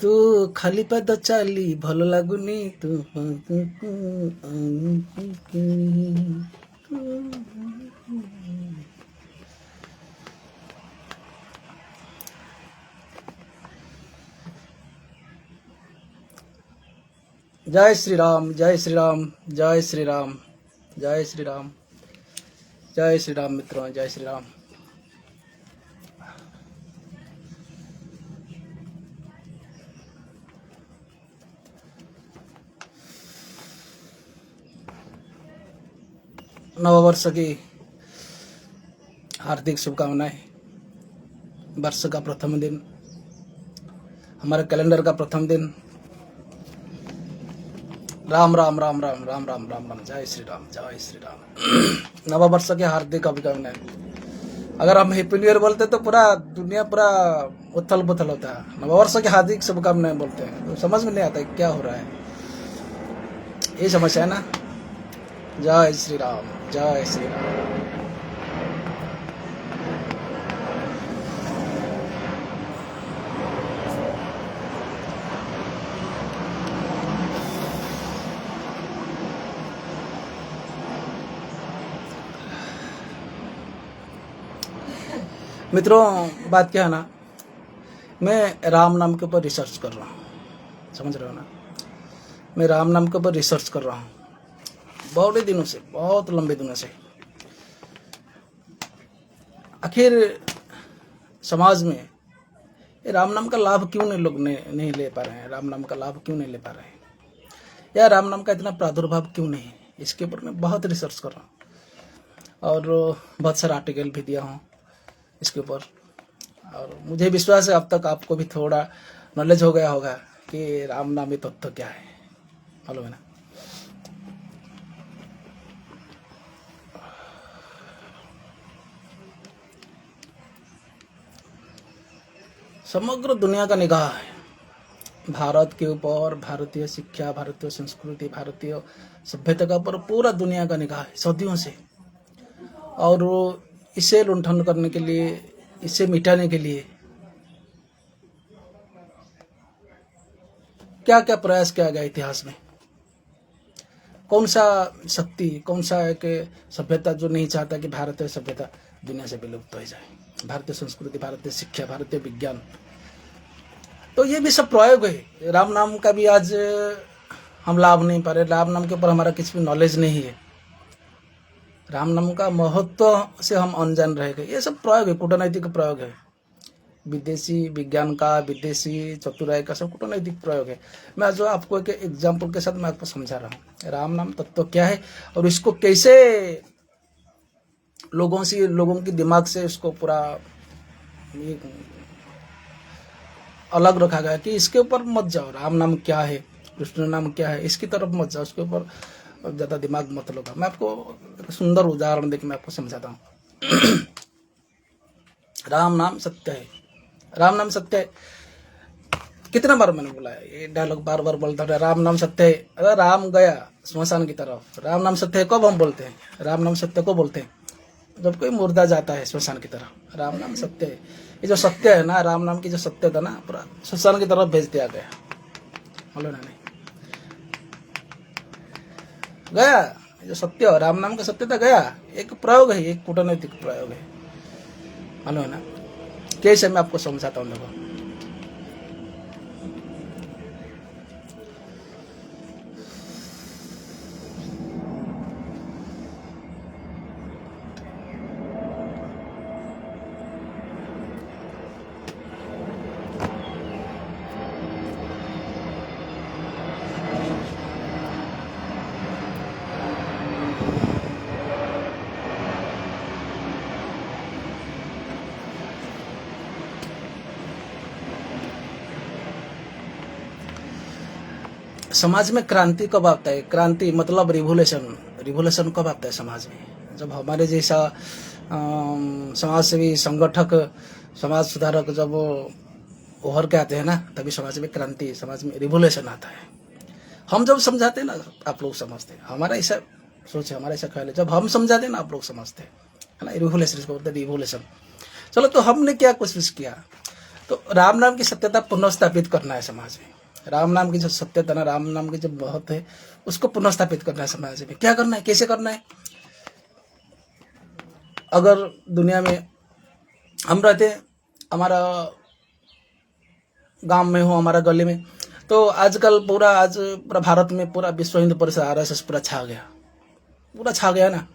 ତୁ ଖାଲି ପାଦ ଚାଲି ଭଲ ଲାଗୁନି ତୁ जय श्री राम जय श्री राम जय श्री राम जय श्री राम जय श्री राम मित्रों जय श्री राम। नववर्ष की हार्दिक शुभकामनाएं। वर्ष का प्रथम दिन, हमारे कैलेंडर का प्रथम दिन। राम राम राम राम राम राम राम राम जय श्री राम जय श्री राम। नववर्ष के हार्दिक अभिनंदन। अगर हम हैप्पी न्यू ईयर बोलते तो पूरा दुनिया पूरा उथल पुथल होता है। नववर्ष के हार्दिक शुभकामनाएं बोलते हैं तो समझ में नहीं आता है क्या हो रहा है। ये समस्या है ना। जय श्री राम जय श्री राम। मित्रों, बात क्या है ना, मैं राम नाम के ऊपर रिसर्च कर रहा हूँ, समझ रहे हो ना। मैं राम नाम के ऊपर रिसर्च कर रहा हूँ बहुत दिनों से, बहुत लंबे दिनों से। आखिर समाज में ये राम नाम का लाभ क्यों लोग नहीं ले पा रहे हैं। राम नाम का लाभ क्यों नहीं ले पा रहे हैं, या राम नाम का इतना प्रादुर्भाव क्यों नहीं। इसके ऊपर मैं बहुत रिसर्च कर रहा हूँ और बहुत सारा आर्टिकल भी दिया हूँ इसके ऊपर। और मुझे विश्वास है अब तक आपको भी थोड़ा नॉलेज हो गया होगा कि राम नामी तत्व क्या है, मालूम है ना। समग्र दुनिया का निगाह है भारत के ऊपर, भारतीय शिक्षा, भारतीय संस्कृति, भारतीय सभ्यता का ऊपर पूरा दुनिया का निगाह है सदियों से। और इसे लुंठन करने के लिए, इसे मिटाने के लिए क्या क्या प्रयास किया गया इतिहास में। कौन सा शक्ति, कौन सा एक सभ्यता जो नहीं चाहता कि भारतीय सभ्यता दुनिया से विलुप्त हो जाए। भारतीय संस्कृति, भारतीय शिक्षा, भारतीय विज्ञान, तो ये भी सब प्रयोग है। राम नाम का भी आज हम लाभ नहीं पा रहे। राम नाम के ऊपर हमारा किसी भी नॉलेज नहीं है। राम नाम का महत्व से हम अनजान रह गए। ये सब प्रयोग है, कूटनैतिक प्रयोग है। विदेशी विज्ञान का, विदेशी चतुराई का सब कूटनैतिक प्रयोग है। मैं जो आपको एक एग्जाम्पल के साथ मैं आपको समझा रहा हूँ राम नाम तत्व क्या है और इसको कैसे लोगों की दिमाग से इसको पूरा अलग रखा गया कि इसके ऊपर मत जाओ। राम नाम क्या है, कृष्ण नाम क्या है, इसकी तरफ मत जाओ, उसके ऊपर ज्यादा दिमाग मत लगा। मैं आपको एक सुंदर उदाहरण देकर मैं आपको समझाता हूँ। राम नाम सत्य है, राम नाम सत्य है। कितना बार मैंने बोला है ये डायलॉग, बार बार बोलता है राम नाम सत्य है। अरे राम गया स्मशान की तरफ, राम नाम सत्य है कब हम बोलते हैं? राम नाम सत्य को बोलते हैं जब कोई मुर्दा जाता है स्मशान की तरफ। राम नाम सत्य है। ये जो सत्य है ना, राम नाम की जो सत्य था ना, पूरा स्मशान की तरफ भेज दिया गया। बोलो ना, नहीं गया जो सत्य, राम नाम का सत्यता गया। एक प्रयोग है, एक कूटनैतिक प्रयोग है, मालूम है ना। कैसे मैं आपको समझाता हूँ देखो। समाज में क्रांति कब आता है? क्रांति मतलब रिवोल्यूशन। रिवोल्यूशन कब आता है समाज में? जब हमारे जैसा समाज सेवी, संगठक, समाज सुधारक जब उभर के आते हैं ना, तभी समाज में क्रांति, समाज में रिवोल्यूशन आता है। हम जब समझाते हैं ना, आप लोग समझते हैं। हमारा ऐसा सोच है, हमारा ऐसा ख्याल है, जब हम समझाते हैं ना, आप लोग समझते हैं, है ना। रिवोल्यूशन इसको बोलते हैं, रिवोल्यूशन। चलो, तो हमने क्या कोशिश किया? तो राम नाम की सत्यता पुनर्स्थापित करना है समाज में। राम नाम की जो सत्यता ना, राम नाम की जो बहुत है, उसको पुनर्स्थापित करना है समाज में। क्या करना है, कैसे करना है? अगर दुनिया में हम रहते, हमारा गांव में हो, हमारा गली में, तो आजकल पूरा भारत में पूरा विश्व हिंदू परिषद आरएसएस पूरा छा गया ना।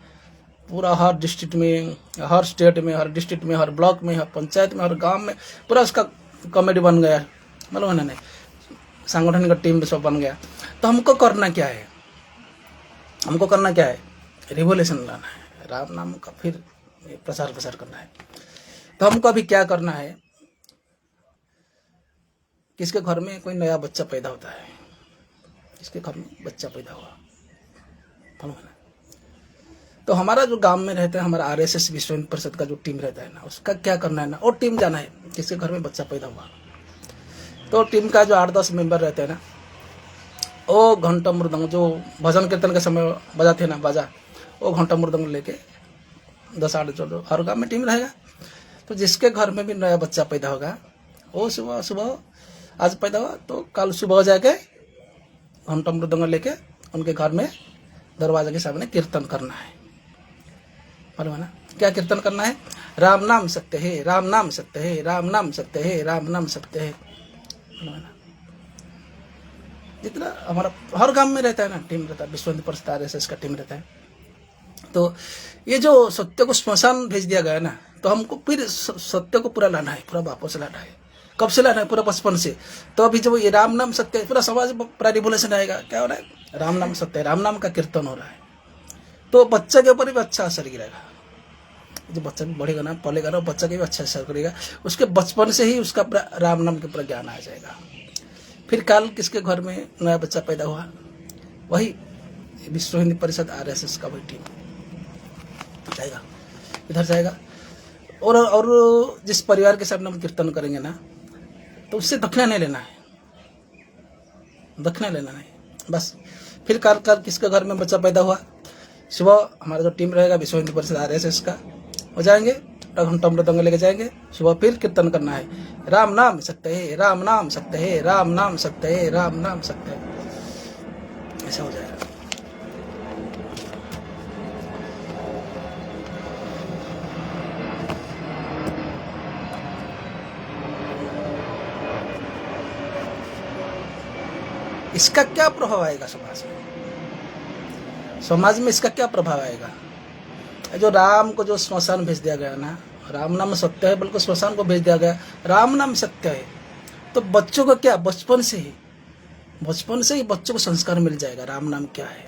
पूरा हर डिस्ट्रिक्ट में, हर स्टेट में, हर डिस्ट्रिक्ट में, हर ब्लॉक में, हर पंचायत में, हर गांव में पूरा उसका कमेटी बन गया, मालूम है ना? नहीं, संगठन का टीम सब बन गया। तो हमको करना क्या है? रिवोल्यूशन लाना है, राम नाम का फिर प्रचार करना है। तो हमको अभी क्या करना है? किसके घर में कोई नया बच्चा पैदा होता है, किसके घर में बच्चा पैदा हुआ, मालूम है ना? तो हमारा जो गांव में रहता है, हमारा आरएसएस विश्व हिंदू परिषद का जो टीम रहता है ना, उसका क्या करना है ना, और टीम जाना है किसके घर में बच्चा पैदा हुआ। तो टीम का जो 8-10 मेंबर रहते हैं ना, वो घंटा मृदंग जो भजन कीर्तन के समय बजाते हैं ना बाजा, वो घंटा मृदंग लेके 10-8 जो हर गाँव में टीम रहेगा। तो जिसके घर में भी नया बच्चा पैदा होगा, वो सुबह आज पैदा हुआ तो कल सुबह जाके घंटा मृदंग लेके उनके घर में दरवाजे के सामने कीर्तन करना है, मालूम है ना? क्या कीर्तन करना है? राम नाम सत्य है, राम नाम सत्य है, राम नाम सत्य है, राम नाम सत्य है, मालूम है ना? जितना हमारा हर गांव में रहता है ना, टीम रहता है, विश्व हिंदू परिषद आरएसएस का टीम रहता है। तो ये जो सत्य को श्मशान भेज दिया गया ना, तो हमको फिर सत्य को पूरा लाना है, पूरा वापस लाना है। कब से लाना है? पूरा बचपन से। तो अभी जब ये राम नाम सत्य है, पूरा समाज में पूरा रिवोल्यूशन आएगा। क्या हो रहा है? राम नाम सत्य है, राम नाम का कीर्तन हो रहा है। तो बच्चे के ऊपर भी अच्छा असर गिरेगा। जो बच्चा भी बढ़ेगा ना, पलेगा ना, बच्चा के भी अच्छा असर करेगा। उसके बचपन से ही उसका राम नाम के ऊपर ज्ञान आ जाएगा। फिर कल किसके घर में नया बच्चा पैदा हुआ, वही विश्व हिंदू परिषद आरएसएस का वही टीम जाएगा, इधर जाएगा। और जिस परिवार के सामने हम कीर्तन करेंगे ना, तो उससे दक्षिणा नहीं लेना है, बस। फिर कल किसके घर में बच्चा पैदा हुआ, सुबह हमारा जो टीम रहेगा विश्व हिंदू परिषद आरएसएस का, हो जाएंगे, घंटा मृदंग लेके जाएंगे। सुबह फिर कीर्तन करना है, राम नाम सत्य है, राम नाम सत्य है, राम नाम सत्य है, राम नाम सत्य है। ऐसा हो जाएगा। इसका क्या प्रभाव आएगा समाज में इसका क्या प्रभाव आएगा? जो राम को जो श्मशान भेज दिया गया ना, राम नाम सत्य है, बल्कि श्मशान को भेज दिया गया, राम नाम सत्य है। तो बच्चों को क्या, बचपन से ही बच्चों को संस्कार मिल जाएगा, राम नाम क्या है,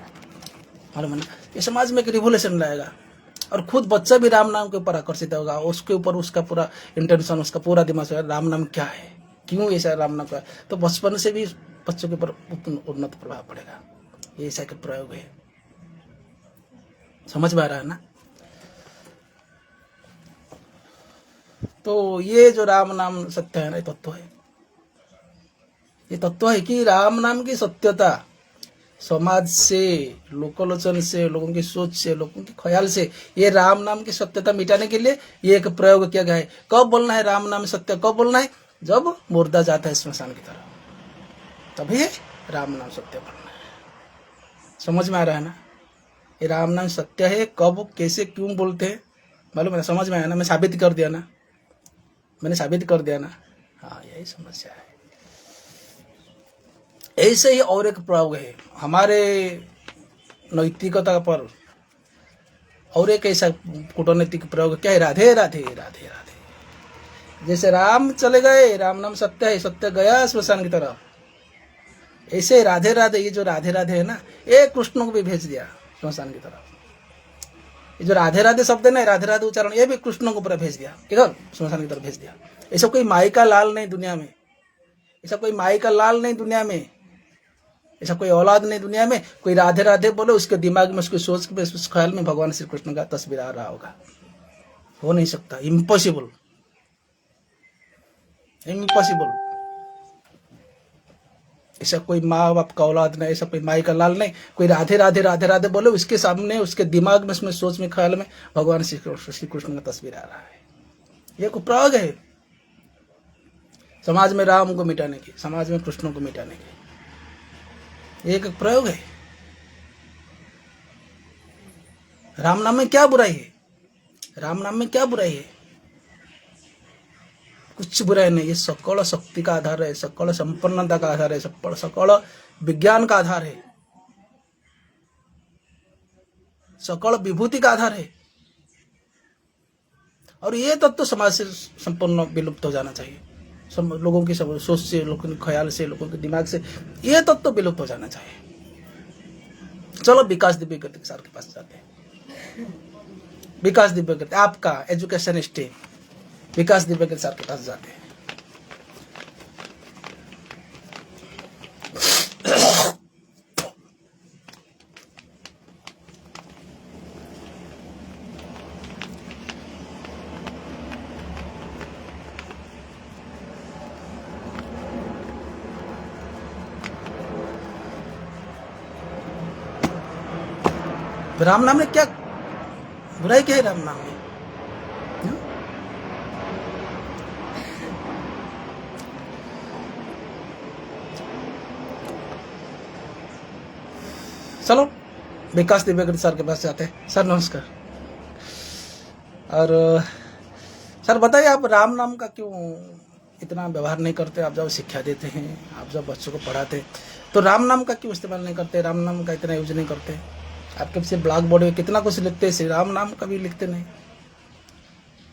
मालूम है ना? ये समाज में एक रिवोल्यूशन लाएगा, और खुद बच्चा भी राम नाम के ऊपर आकर्षित होगा। उसके ऊपर उसका पूरा इंटेंशन, उसका पूरा दिमाग से राम नाम क्या है, क्यों ऐसा राम नाम का है। तो बचपन से भी बच्चों के ऊपर उन्नत प्रभाव पड़ेगा। ये ऐसा के प्रयोग है, समझ में आ रहा है ना? तो ये जो राम नाम सत्य है ना, ये तत्व है कि राम नाम की सत्यता समाज से, लोकलोचन से, लोगों की सोच से, लोगों के ख्याल से, ये राम नाम की सत्यता मिटाने के लिए ये एक प्रयोग किया गया है। कब बोलना है राम नाम सत्य, कब बोलना है? जब मुर्दा जाता है स्मशान की तरफ, तभी राम नाम सत्य बोलना है। समझ में आ रहा है ना? ये राम नाम सत्य है, कब, कैसे, क्यों बोलते हैं, मालूम है ना? समझ में आया ना? मैंने साबित कर दिया ना। हाँ, यही समस्या है। ऐसे ही और एक प्रयोग है हमारे नैतिकता पर, और एक ऐसा कूटनैतिक प्रयोग क्या है? राधे राधे राधे राधे। जैसे राम चले गए, राम नाम सत्य है, सत्य गया श्मशान की तरफ, ऐसे राधे राधे, ये जो राधे राधे है ना, ये कृष्ण को भी भेज दिया श्मशान की तरफ। ये जो राधे राधे शब्द है ना, राधे राधे उच्चारण, ये भी कृष्ण को पूरा भेज दिया, किधर? श्मशान की तरफ भेज दिया। ऐसा कोई माई का लाल नहीं दुनिया में, ऐसा कोई औलाद नहीं दुनिया में। कोई राधे राधे बोले, उसके दिमाग में, उसके सोच में, उस ख्याल में भगवान श्री कृष्ण का तस्वीर आ रहा होगा। हो नहीं सकता, इम्पॉसिबल। ऐसा कोई माँ बाप का औलाद नहीं, ऐसा कोई माई का लाल नहीं। कोई राधे राधे राधे राधे बोले, उसके सामने, उसके दिमाग में, उसमें सोच में, ख्याल में भगवान श्री कृष्ण का तस्वीर आ रहा है। ये कोई प्रयोग है, समाज में राम को मिटाने की, समाज में कृष्ण को मिटाने की, एक प्रयोग है। राम नाम में क्या बुराई है? राम नाम में क्या बुराई है? कुछ बुराई नहीं। ये सकल शक्ति का आधार है, सकल संपन्नता का आधार है, सकल विज्ञान का आधार है, सकल विभूति का आधार है। और ये तत्व तो समाज से संपूर्ण विलुप्त हो जाना चाहिए। सब लोगों की सोच से, लोगों के ख्याल से, लोगों के दिमाग से ये तत्व तो विलुप्त हो जाना चाहिए। चलो विकास दिव्य सर के पास जाते हैं। विकास दिव्य आपका एजुकेशनिस्ट विकास दिव्य सर के पास जाते हैं। राम नाम में क्या बुराई क्या है? राम नाम में चलो विकास दिव्य सर के पास जाते हैं। सर नमस्कार। और सर बताइए, आप राम नाम का क्यों इतना व्यवहार नहीं करते? आप जब शिक्षा देते हैं, आप जब बच्चों को पढ़ाते हैं, तो राम नाम का क्यों इस्तेमाल नहीं करते? राम नाम का इतना यूज नहीं करते? आपके पीछे ब्लैक बोर्ड में कितना कुछ लिखते हैं, श्री राम नाम कभी लिखते नहीं।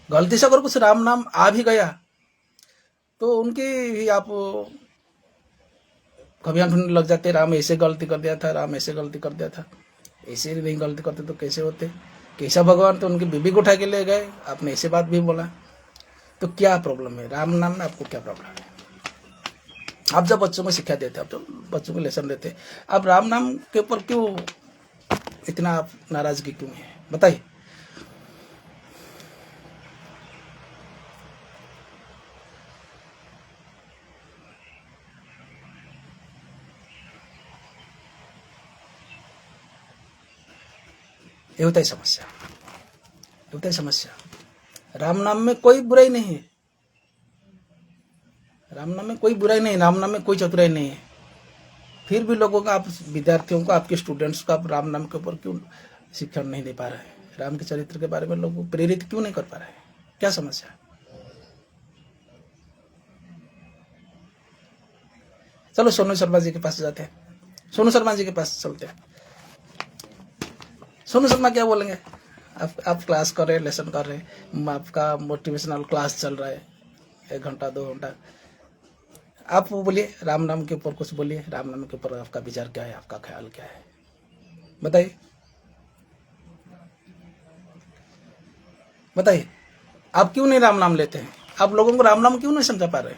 गलती से अगर कुछ राम नाम आ भी गया तो उनकी भी आप कभी ढूंढने लग जाते, राम ऐसे गलती कर दिया था, राम ऐसे गलती कर दिया था। ऐसे नहीं गलती करते तो कैसे होते? केशव भगवान तो उनकी बीबी को उठा के ले गए, आपने ऐसे बात भी बोला। तो क्या प्रॉब्लम है राम नाम में? आपको क्या प्रॉब्लम है? आप जब बच्चों को शिक्षा देते, आप जब बच्चों को लेसन देते, आप राम नाम के ऊपर क्यों इतना आप नाराजगी क्यों है? बताइए। ये होता है समस्या, ये होता है समस्या। राम नाम में कोई बुराई नहीं है, राम नाम में कोई बुराई नहीं, राम नाम में कोई चतुराई नहीं है। फिर भी लोगों का, आप विद्यार्थियों को, आपके स्टूडेंट्स को आप राम नाम के ऊपर क्यों शिक्षण नहीं दे पा रहे हैं? राम के चरित्र के बारे में लोगों को प्रेरित क्यों नहीं कर पा रहे हैं? क्या समस्या है? चलो सोनू शर्मा जी के पास जाते हैं। सोनू शर्मा जी के पास चलते हैं। सोनू शर्मा क्या बोलेंगे? आप क्लास कर रहे हैं, लेसन कर रहे हैं, आपका मोटिवेशनल क्लास चल रहा है 1 घंटा 2 घंटा। आप बोलिए, राम नाम के ऊपर कुछ बोलिए। राम नाम के ऊपर आपका विचार क्या है, आपका ख्याल क्या है? बताइए, बताइए। आप क्यों नहीं राम नाम लेते हैं? आप लोगों को राम नाम क्यों नहीं समझा पा रहे?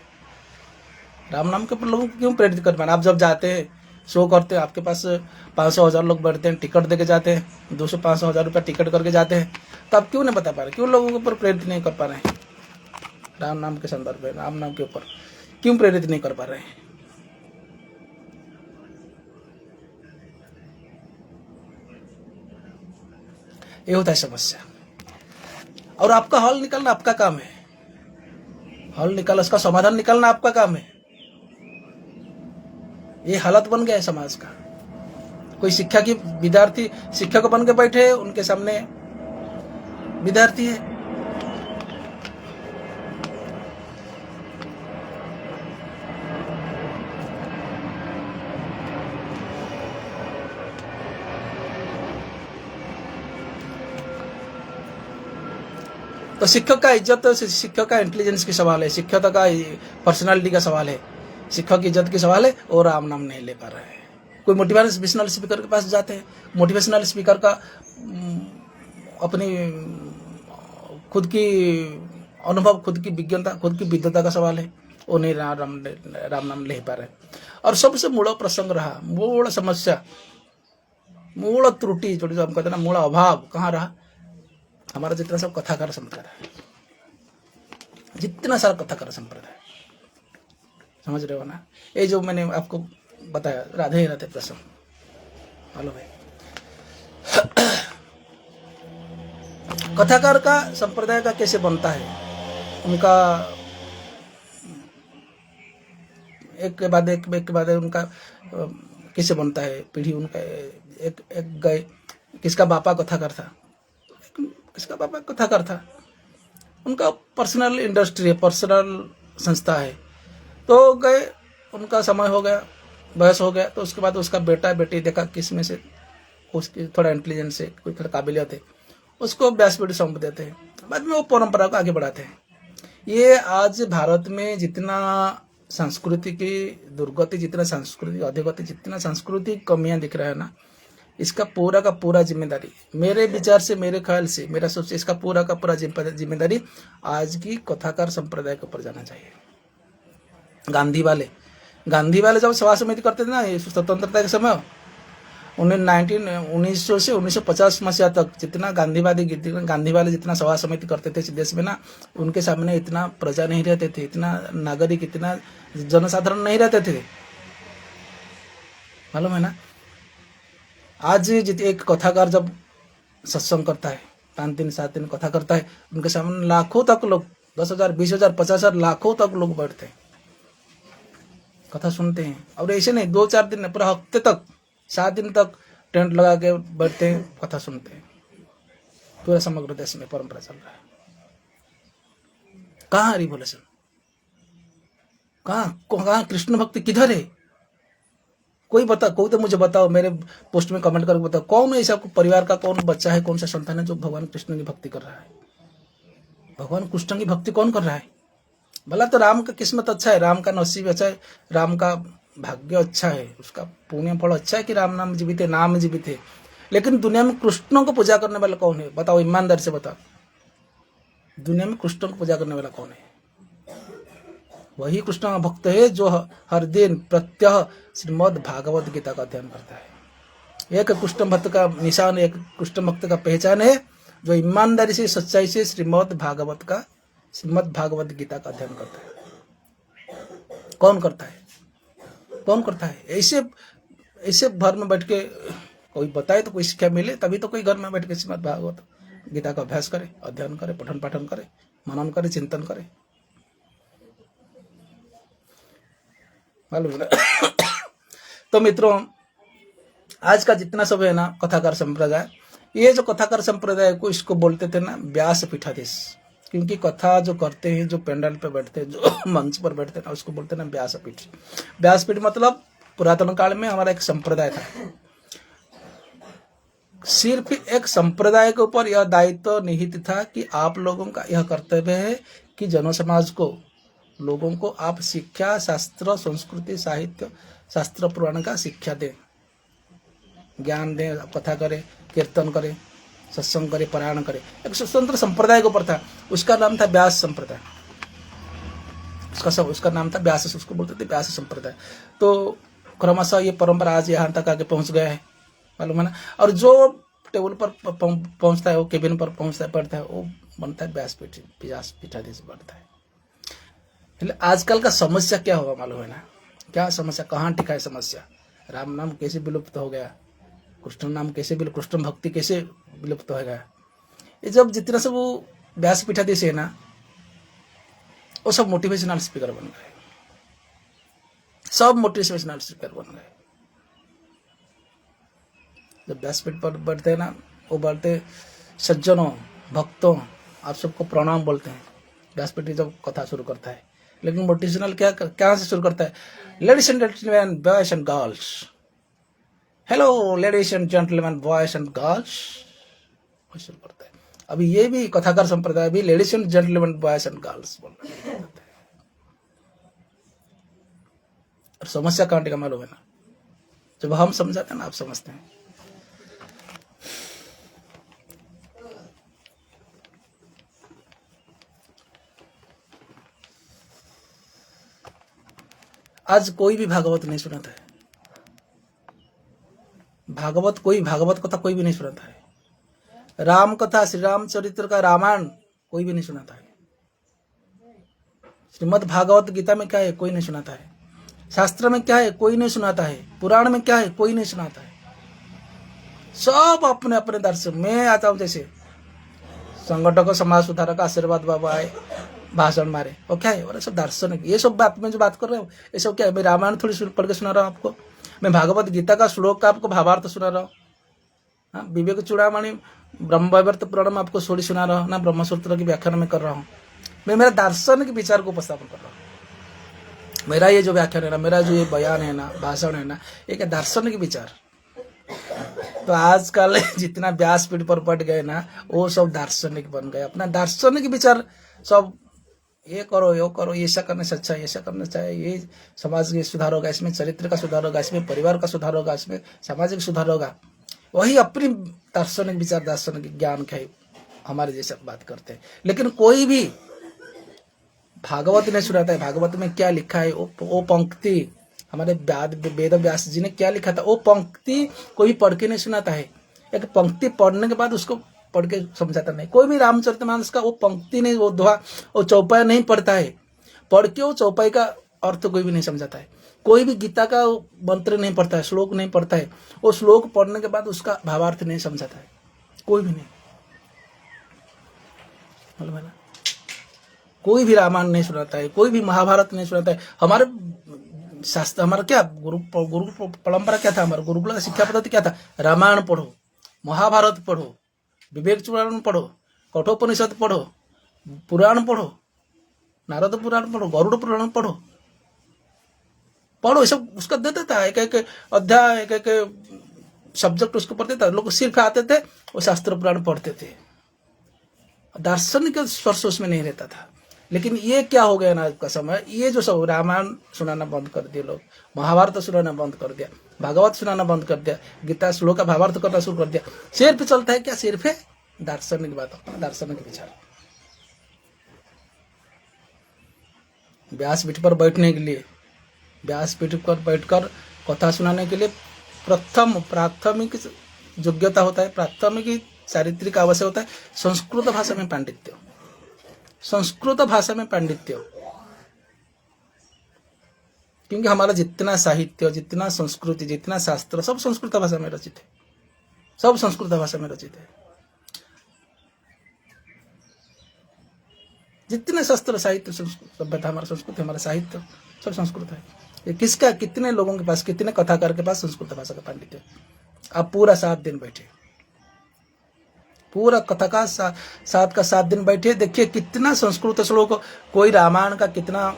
राम नाम के ऊपर लोगों को क्यों प्रेरित कर पा रहे? आप जब जाते हैं, शो करते हैं, आपके पास 500-1000 लोग बैठते हैं, टिकट देके जाते हैं, 200-500-1000 रुपया टिकट करके जाते हैं, तो आप क्यों नहीं बता पा रहे? क्यों लोगों के ऊपर प्रेरित नहीं कर पा रहे हैं? राम नाम के संदर्भ में, राम नाम के ऊपर क्यों प्रेरित नहीं कर पा रहे हैं? ये होता है समस्या। और आपका हल निकालना आपका काम है, हल निकालना, उसका समाधान निकालना आपका काम है। ये हालत बन गया है समाज का। कोई शिक्षा की विद्यार्थी शिक्षक बन के बैठे, उनके सामने विद्यार्थी है। तो शिक्षक का इज्जत, शिक्षक का इंटेलिजेंस की सवाल है, शिक्षक का पर्सनालिटी का सवाल है, शिक्षक की इज्जत की सवाल है, और राम नाम नहीं ले पा रहा है। कोई मोटिवेशनल स्पीकर के पास जाते हैं, मोटिवेशनल स्पीकर का अपनी खुद की अनुभव, खुद की विज्ञता, खुद की विद्वता का सवाल है, वो नहीं राम नाम ले पा रहे। और सबसे मूल प्रसंग रहा, मूल समस्या, मूल त्रुटि, जो हम कहते हैं ना, मूल अभाव कहाँ रहा? हमारा जितना सब कथाकार संप्रदाय है, जितना सारा कथाकार संप्रदाय, समझ रहे हो ना? ये जो मैंने आपको बताया, राधे राधे प्रसंग, हेलो भाई, कथाकार का संप्रदाय का कैसे बनता है, उनका एक के बाद उनका किसे बनता है पीढ़ी उनका एक एक गए। किसका बापा कथाकार था, किसका बापा कथाकार था, उनका पर्सनल इंडस्ट्री है, पर्सनल संस्था है। तो गए, उनका समय हो गया, बयस हो गया, तो उसके बाद उसका बेटा बेटी देखा किस में से उसकी थोड़ा इंटेलिजेंस है, कोई थोड़ा काबिलियत है, उसको व्यासपीठ सौंप देते हैं, बाद में वो परंपरा को आगे बढ़ाते हैं। ये आज भारत में जितना संस्कृति की दुर्गति, जितना संस्कृति अधोगति, जितना सांस्कृतिक कमियां दिख रहा है ना, इसका पूरा का पूरा जिम्मेदारी मेरे विचार से, मेरे ख्याल से, मेरा सोच से इसका पूरा का पूरा जिम्मेदारी आज की कथाकार संप्रदाय के ऊपर जाना चाहिए। गांधी वाले जब सभा समिति करते थे ना स्वतंत्रता के समय 1900 से 1950 मसीहा तक, जितना गांधी वाले जितना सभा समिति करते थे इस देश में ना, उनके सामने इतना प्रजा नहीं रहते थे, इतना नागरिक, इतना जनसाधारण नहीं रहते थे, मालूम है ना। आज एक कथाकार जब सत्संग करता है, 5 दिन 7 दिन कथा करता है, उनके सामने लाखों तक लोग, 10,000 20,000 50,000 लाखों तक लोग बैठते हैं, कथा सुनते हैं। और ऐसे नहीं 2-4 दिन, पूरा हफ्ते तक, 7 दिन तक टेंट लगा के बैठते हैं, कथा सुनते हैं। पूरा समग्र देश में परंपरा चल रहा है। कहाँ रिवोल्यूशन, कहाँ कृष्ण भक्ति किधर है? कोई तो मुझे बताओ, मेरे पोस्ट में कमेंट करके बताओ, कौन ऐसा परिवार का कौन बच्चा है, कौन सा संतान है जो भगवान कृष्ण की भक्ति कर रहा है? भगवान कृष्ण की भक्ति कौन कर रहा है? भला तो राम का किस्मत अच्छा है, राम का नसीब अच्छा है, राम का भाग्य अच्छा है, उसका पुण्य फल अच्छा है कि राम नाम जीवित है, नाम जीवित है। लेकिन दुनिया में कृष्णों को पूजा करने वाला कौन है? बताओ, ईमानदार से बताओ, दुनिया में कृष्णों को पूजा करने वाला कौन है? वही कृष्ण का भक्त है जो हर दिन प्रत्यह श्रीमद् भागवत गीता का अध्ययन करता है। एक कृष्ण भक्त का निशान, एक कृष्ण भक्त का पहचान है जो ईमानदारी से, सच्चाई से श्रीमद् भागवत गीता का अध्ययन करता है। कौन करता है? कौन करता है? ऐसे घर में बैठ के कोई बताए तो कोई शिक्षा मिले, तभी तो कोई घर में बैठ के श्रीमद् भागवत गीता का अभ्यास करे, अध्ययन करे, पठन पाठन करे, मनन करे, चिंतन करे, मालूम है ना। तो मित्रों, आज का जितना सब है ना कथाकार संप्रदाय, ये जो कथाकार संप्रदाय को इसको बोलते थे ना व्यास पीठाधीश, क्योंकि कथा जो करते हैं, जो पेंडल पे बैठते हैं, जो मंच पर बैठते हैं ना, उसको बोलते हैं ना व्यासपीठ। व्यासपीठ मतलब पुरातन काल में हमारा एक संप्रदाय था। सिर्फ एक संप्रदाय के ऊपर यह दायित्व निहित था कि आप लोगों का यह कर्तव्य है कि जन समाज को, लोगों को आप शिक्षा, शास्त्र, संस्कृति, साहित्य, शास्त्र पुराण का शिक्षा दें, ज्ञान दें, कथा करें, कीर्तन करें, सत्संग करे, पारायण करे। एक स्वतंत्र संप्रदाय के ऊपर था, उसका नाम था व्यास संप्रदाय। उसका नाम था व्यास, उसको बोलते थे व्यास संप्रदाय। तो क्रमशः ये परंपरा आज यहाँ तक आगे पहुंच गया है, मालूम है ना। और जो टेबल पर पहुंचता है, वो केबिन पर पहुंचता है, पढ़ता है, वो बनता है व्यासपीठाधीश बनता है। आजकल का समस्या क्या होगा मालूम है ना? क्या समस्या, कहाँ टिका है समस्या? राम नाम कैसे विलुप्त हो गया, कृष्ण नाम कैसे, कृष्ण भक्ति कैसे विलुप्त हो गया? ये जब जितना सब वो व्यासपीठाधीश है ना, वो सब मोटिवेशनल स्पीकर बन गए, सब मोटिवेशनल स्पीकर बन गए। जब व्यासपीठ पर बैठते हैं ना, वो बोलते सज्जनों, भक्तों, आप सबको प्रणाम बोलते हैं। व्यासपीठ जब कथा शुरू करता है, लेकिन मोटिवेशनल क्या से शुरू करता है? Ladies and gentleman, boys and girls, hello ladies and gentleman, boys and girls, शुरू करता है। अभी ये भी कथाकार संप्रदाय भी ladies and gentleman, boys and girls बोल रहे हैं। और समस्या कहाँ टिका मालूम है ना? जब हम समझाते हैं ना, आप समझते हैं। आज कोई भी भागवत नहीं सुनाता है, भागवत कथा कोई भी नहीं सुनाता है। राम कथा, श्री राम चरित्र का रामायण कोई भी नहीं सुनाता है। श्रीमद् भागवत गीता में क्या है, कोई नहीं सुनाता है। शास्त्र में क्या है, कोई नहीं सुनाता है। पुराण में क्या है, कोई नहीं सुनाता है। सब अपने अपने दर्शन में आता हूं। जैसे संगठक, समाज सुधारक, आशीर्वाद बाबा आए, भाषण मारे और क्या है, और सब दार्शनिक, ये सब बात में जो बात कर रहे हो ये सब क्या है। मैं रामायण थोड़ी पढ़ के सुना रहा हूँ आपको, मैं भागवत गीता का श्लोक का आपको भावार्थ सुना रहा हूँ। हाँ, विवेक चूड़ामणि ब्रह्म वैवर्त पुराण में आपको थोड़ी सुना रहा हूँ ना, ब्रह्मसूत्र की व्याख्यान में कर रहा हूँ। मैं मेरा दार्शनिक विचार को उपस्थापन कर रहा हूँ। मेरा ये जो व्याख्यान है ना, मेरा जो ये बयान है ना, भाषण है ना, एक दार्शनिक विचार। तो आजकल जितना व्यासपीठ पर पढ़ गए ना, वो सब दार्शनिक बन गए, अपना दार्शनिक विचार सब ये करो यो करो, ऐसा करने से अच्छा, ऐसा करना चाहिए, ये समाज के सुधार होगा, इसमें चरित्र का सुधार होगा, इसमें परिवार का सुधार होगा, इसमें सामाजिक सुधार होगा। वही अपनी दार्शनिक विचार, दार्शनिक ज्ञान के हमारे जैसे बात करते हैं। लेकिन कोई भी भागवत नहीं सुनाता है, भागवत में क्या लिखा है, वो पंक्ति हमारे वेद व्यास जी ने क्या लिखा था, वो पंक्ति कोई पढ़ के नहीं सुनाता है। एक पंक्ति पढ़ने के बाद उसको पढ़ के समझाता नहीं। कोई भी रामचरितमानस का वो पंक्ति नहीं, वो दोहा, वो चौपाई नहीं पढ़ता है, पढ़ के वो चौपाई का अर्थ कोई भी नहीं समझाता है। कोई भी गीता का मंत्र नहीं पढ़ता है, श्लोक नहीं पढ़ता है, वो श्लोक पढ़ने के बाद उसका भावार्थ नहीं समझाता है, कोई भी नहीं। मालूम है ना, कोई भी रामायण नहीं सुनाता है, कोई भी महाभारत नहीं सुनाता है। हमारे शास्त्र, हमारा क्या गुरु परंपरा क्या था, हमारा गुरुकुल का शिक्षा पद्धति क्या था, रामायण पढ़ो, महाभारत पढ़ो, विवेक चूड़ामणि पढ़ो, कठोपनिषद पढ़ो, पुराण पढ़ो, नारद पुराण पढ़ो, गरुड़ पुराण पढ़ो, पढ़ो, सब उसका दे देता है, एक एक अध्याय, एक एक सब्जेक्ट उसको पढ़ते थे। लोग सिर्फ आते थे, वो शास्त्र पुराण पढ़ते थे, दार्शनिक स्पर्श उसमें नहीं रहता था। लेकिन ये क्या हो गया ना, का समय ये जो सब रामायण सुनाना बंद कर दिए लोग, महाभारत सुनाना बंद कर दिया, भागवत सुनाना बंद कर दिया, गीता श्लोक का भावार्थ करना शुरू कर दिया। सिर्फ चलता है क्या, सिर्फ है दार्शनिक बात, दार्शनिक विचार। व्यासपीठ पर बैठने के लिए, व्यासपीठ पर बैठकर कथा सुनाने के लिए प्राथमिक योग्यता होता है, प्राथमिक चारित्रिक आवश्यक होता है संस्कृत भाषा में पांडित्य, संस्कृत भाषा में पांडित्य। क्योंकि हमारा जितना साहित्य, जितना संस्कृति, जितना शास्त्र, सब संस्कृत भाषा में रचित है, सब संस्कृत भाषा में रचित है। जितने शास्त्र, साहित्य, सभ्यता, हमारा संस्कृति, हमारा साहित्य सब संस्कृत है। ये किसका, कितने लोगों के पास, कितने कथाकार के पास संस्कृत भाषा का पांडित्य। आप पूरा 7 दिन बैठे, पूरा कथा का 7 दिन बैठे, देखिए कितना संस्कृत श्लोक, कोई रामायण का कितना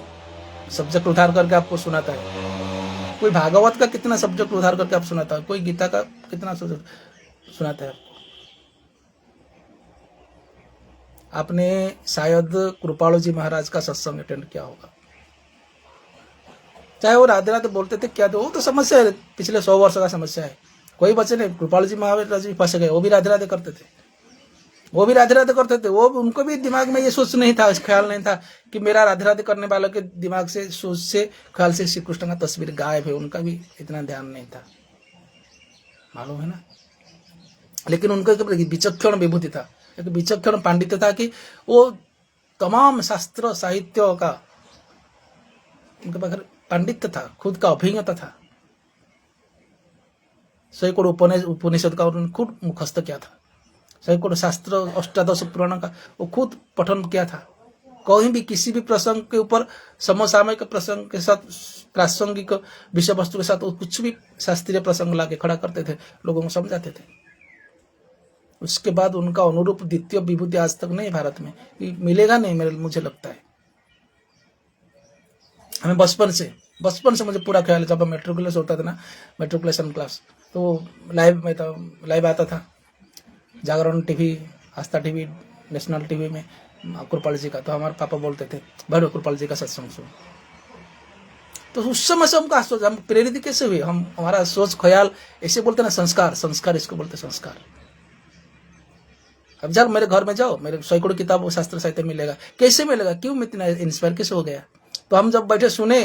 सब्जेक्ट उधार करके आपको सुनाता है, कोई भागवत का कितना सब्जेक्ट उधार करके आप सुनाता है, कोई गीता का कितना सब्जेक्ट सुनाता है। आपने शायद कृपालु जी महाराज का सत्संग अटेंड किया होगा, चाहे वो राधे राधे बोलते थे क्या, तो वो तो समस्या है, पिछले 100 वर्ष का समस्या है। कोई बच्चे नहीं, कृपालु जी महाराज भी फंस गए, वो भी राधे राधे करते थे, वो भी राधे राधे करते थे। वो उनको भी दिमाग में ये सोच नहीं था, ख्याल नहीं था कि मेरा राधे राधे करने वालों के दिमाग से, सोच से, ख्याल से श्री कृष्ण का तस्वीर गायब है, उनका भी इतना ध्यान नहीं था, मालूम है ना। लेकिन उनको एक विचक्षण विभूति था, एक विचक्षण पांडित्य था कि वो तमाम शास्त्र साहित्य का उनके पास पांडित्य था, खुद का अभिज्ञता था। सैकड़ों उपनिषद का उन्होंने खुद मुखस्त किया था, सैकड़ों शास्त्र, अष्टादश पुराण का वो खुद पठन किया था। कहीं भी किसी भी प्रसंग के ऊपर, समसामयिक प्रसंग के साथ, प्रासंगिक विषय वस्तु के साथ वो कुछ भी शास्त्रीय प्रसंग लाके खड़ा करते थे, लोगों को समझाते थे। उसके बाद उनका अनुरूप द्वितीय विभूति आज तक नहीं भारत में मिलेगा, नहीं मुझे लगता है। हमें बचपन से मुझे पूरा ख्याल है, जब मेट्रिकुलेशन होता था ना, मेट्रिकुलेशन क्लास, तो लाइव आता था जागरण टीवी, आस्था टीवी, नेशनल टीवी में कृपाल जी का। तो हमारे पापा बोलते थे भाई कृपाल जी का सत्संग सुन। तो उस समय से हमका सोच, हम प्रेरित कैसे हुए, हम हमारा सोच ख्याल ऐसे बोलते ना, संस्कार इसको बोलते, संस्कार। अब जब मेरे घर में जाओ, मेरे सैकड़ों किताब शास्त्र साहित्य मिलेगा, कैसे मिलेगा, क्यों मैं इतना इंस्पायर कैसे हो गया। तो हम जब बैठे सुने,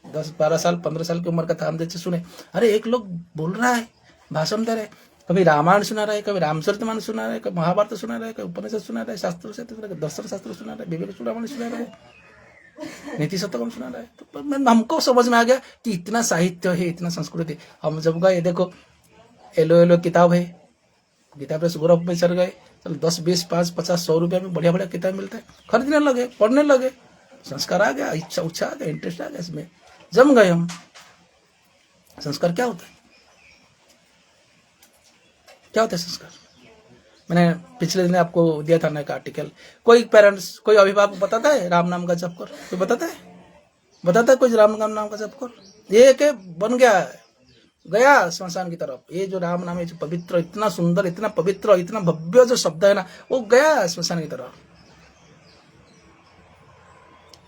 10-12 साल 15 साल की उम्र का था, हम जैसे सुने, अरे एक लोग बोल रहा है, भाषण दे रहे, कभी रामायण सुना रहा है, कभी रामचरितमानस सुना रहा है, कभी महाभारत सुना रहा है, कभी उपनिषद सुना रहा है, शास्त्र से दर्शन शास्त्र सुना रहा है, विवेक चूड़ामणि सुना रहा है, नीति शतकम सुना रहा है। तो हमको समझ में आ गया कि इतना साहित्य है, इतना संस्कृति। हम जब गए, देखो एलो किताब है, गीता प्रेस गोरख में चल गए, चलो 10, 20, 5, 50, 100 रुपया में बढ़िया बढ़िया किताब मिलता है, खरीदने लगे, पढ़ने लगे, संस्कार आ गया, इच्छा उच्छा आ गया, इंटरेस्ट आ गया, इसमें जम गए हम। संस्कार क्या होता है? क्या होता है संस्कार? मैंने पिछले दिन आपको दिया था ना एक आर्टिकल, कोई पेरेंट्स, कोई अभिभावक बताता है राम नाम का जप कर? कोई बताता है? बताता है कोई राम नाम का जप कर? ये के बन गया है, गया श्मशान की तरफ। ये जो राम नाम है, जो पवित्र, इतना सुंदर, इतना पवित्र, इतना भव्य जो शब्द है ना, वो गया श्मशान की तरफ।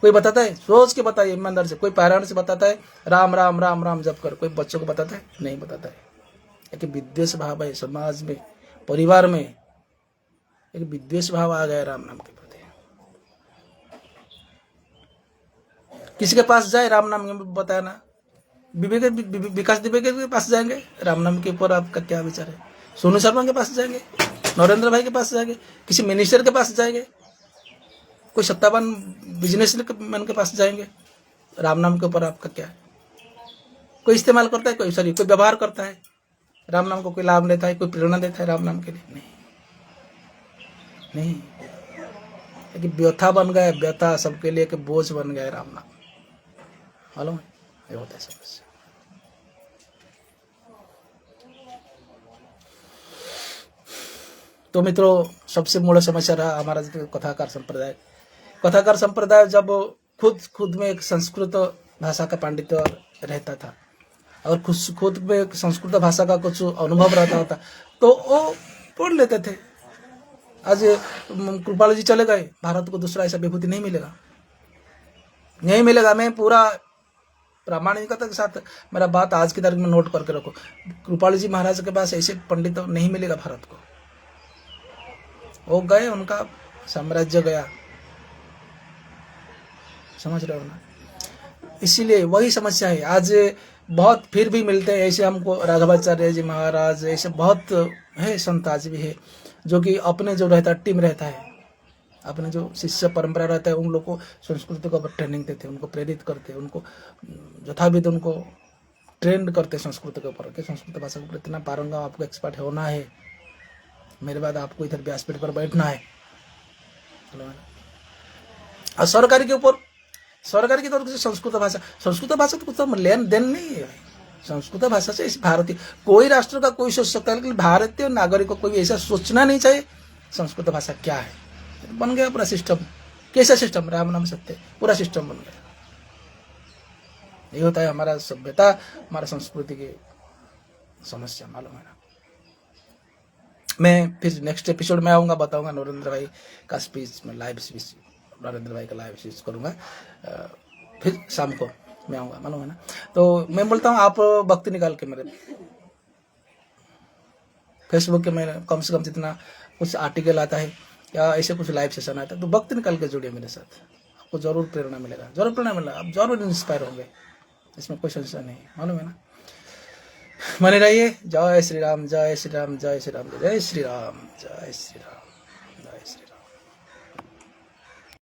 कोई बताता है? सोच के बताइए ईमानदार से, कोई पेरेंट्स बताता है राम राम राम राम जप कर? कोई बच्चों को बताता है? नहीं बताता है। कि विद्वेष भाव है समाज में, परिवार में एक विद्वेष भाव आ गया राम नाम के प्रति। किसी के पास जाए राम नाम बताया ना, विकास दुबे के पास जाएंगे, राम नाम के ऊपर आपका क्या विचार है? सोनू शर्मा के पास जाएंगे, नरेंद्र भाई के पास जाएंगे, किसी मिनिस्टर के पास जाएंगे, कोई सत्तावान बिजनेसमैन के पास जाएंगे, राम नाम के ऊपर आपका क्या है? कोई इस्तेमाल करता है, कोई व्यवहार करता है राम नाम को, कोई लाभ लेता है, कोई प्रेरणा देता है राम नाम के लिए? नहीं। कि व्यथा बन गया, व्यथा सबके लिए, कि बोझ बन गया राम नाम। मालूम है? ये होता है समस्या। तो मित्रों, सबसे मूल समस्या रहा हमारा कथाकार संप्रदाय। कथाकार संप्रदाय जब खुद में एक संस्कृत भाषा का पांडित्य रहता था और खुद में एक संस्कृत भाषा का कुछ अनुभव रहता था, तो वो पढ़ लेते थे। आज कृपाल जी चले गए, भारत को दूसरा ऐसा विभूति नहीं मिलेगा, नहीं मिलेगा। मैं पूरा प्रामाणिकता के साथ मेरा बात आज की तारीख में नोट करके रखो, कृपाल जी महाराज के पास ऐसे पंडित नहीं मिलेगा भारत को। वो गए, उनका साम्राज्य गया, समझ रहे हो ना? इसीलिए वही समस्या है आज। बहुत फिर भी मिलते हैं ऐसे हमको, राघवाचार्य जी महाराज, ऐसे बहुत है संत आज भी है, जो कि अपने जो रहता टीम रहता है, अपने जो शिष्य परंपरा रहता है, उन लोग को संस्कृति को ट्रेनिंग देते, उनको प्रेरित करते, उनको यथाविध उनको ट्रेंड करते संस्कृत के ऊपर, कि संस्कृत भाषा के ऊपर इतना पारंगम आपको एक्सपर्ट होना है, मेरे बाद आपको इधर व्यासपीठ पर बैठना है। और सरकारी के ऊपर, सरकार की तरफ से संस्कृत भाषा तो कुछ लेन देन नहीं है। संस्कृत भाषा से इस भारतीय कोई राष्ट्र का कोई सोच सकता है, लेकिन भारतीय नागरिक को कोई ऐसा सोचना नहीं चाहिए संस्कृत भाषा क्या है। बन गया पूरा सिस्टम। कैसा सिस्टम? राम नाम सत्य, पूरा सिस्टम बन गया। ये होता है हमारा सभ्यता, हमारा संस्कृति की समस्या, मालूम है ना? मैं फिर नेक्स्ट एपिसोड में आऊंगा, बताऊंगा नरेंद्र भाई का स्पीच, में लाइव स्पीच, नरेंद्र भाई का लाइव स्पीच करूंगा। फिर शाम को मैं आऊंगा, मालूम है ना? तो मैं बोलता हूँ आप वक्त निकाल के मेरे फेसबुक के में कम से कम जितना कुछ आर्टिकल आता है या ऐसे कुछ लाइव सेशन आता है, तो वक्त निकाल के जुड़िए मेरे साथ, आपको जरूर प्रेरणा मिलेगा, जरूर प्रेरणा मिलेगा, आप जरूर इंस्पायर होंगे, इसमें कोई संशय नहीं, मालूम है ना? बने रहिए। जय श्री राम, जय श्री राम, जय श्री राम, जय श्री राम, जय श्री राम।